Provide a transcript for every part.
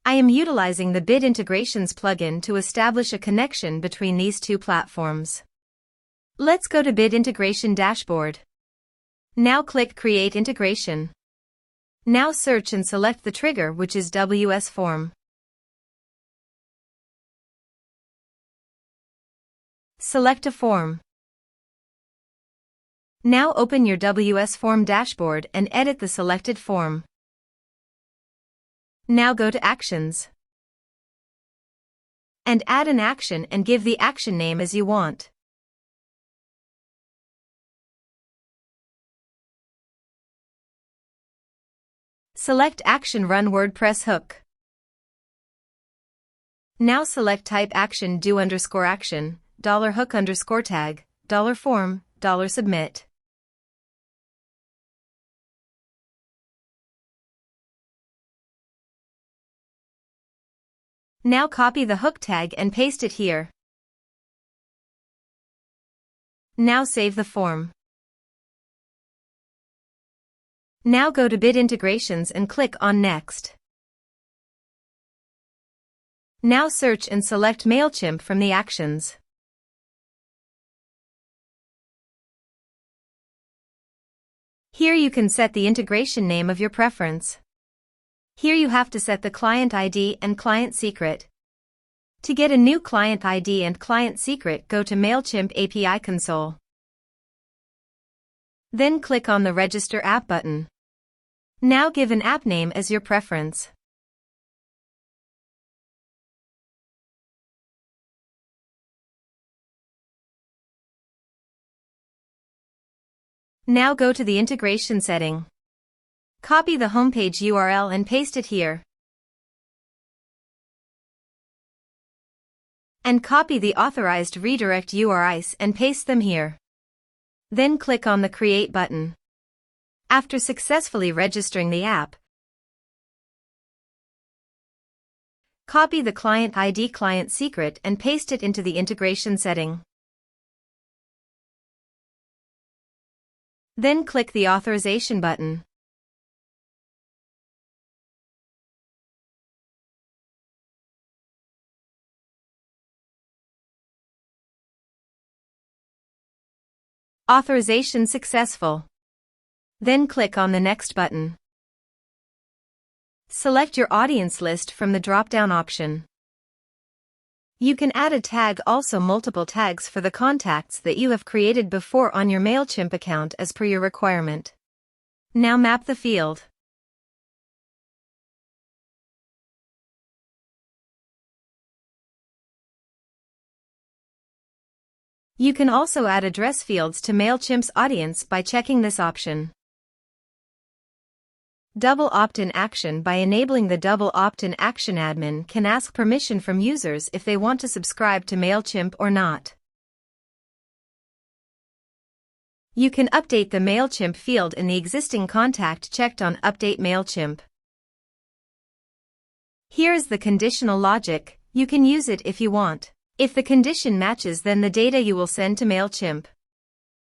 I am utilizing the Bid Integrations plugin to establish a connection between these two platforms. Let's go to Bid Integration Dashboard. Now click Create Integration. Now search and select the trigger, which is WS Form. Select a form. Now open your WS Form dashboard and edit the selected form. Now go to Actions. And add an action and give the action name as you want. Select Action Run WordPress Hook. Now select Type Action Do _action, $hook _tag, $form, $submit. Now copy the hook tag and paste it here. Now save the form. Now go to Bid Integrations and click on Next. Now search and select Mailchimp from the actions. Here you can set the integration name of your preference. Here you have to set the client ID and client secret. To get a new client ID and client secret, go to Mailchimp API Console. Then click on the Register App button. Now give an app name as your preference. Now go to the integration setting. Copy the homepage URL and paste it here. And copy the authorized redirect URIs and paste them here. Then click on the Create button. After successfully registering the app, copy the client ID client secret and paste it into the integration setting. Then click the authorization button. Authorization successful. Then click on the Next button. Select your audience list from the drop-down option. You can add a tag, also multiple tags for the contacts that you have created before on your Mailchimp account as per your requirement. Now map the field. You can also add address fields to Mailchimp's audience by checking this option. Double opt-in action. By enabling the double opt-in action, admin can ask permission from users if they want to subscribe to Mailchimp or not. You can update the Mailchimp field in the existing contact checked on Update Mailchimp. Here is the conditional logic. You can use it if you want. If the condition matches, then the data you will send to Mailchimp.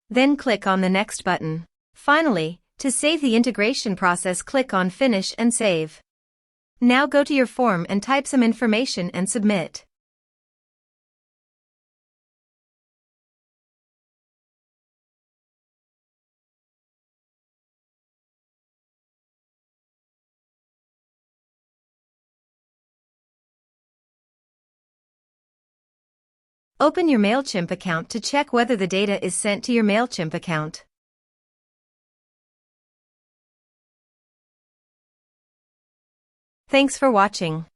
Then click on the Next button. Finally, to save the integration process, click on Finish and Save. Now go to your form and type some information and submit. Open your Mailchimp account to check whether the data is sent to your Mailchimp account. Thanks for watching.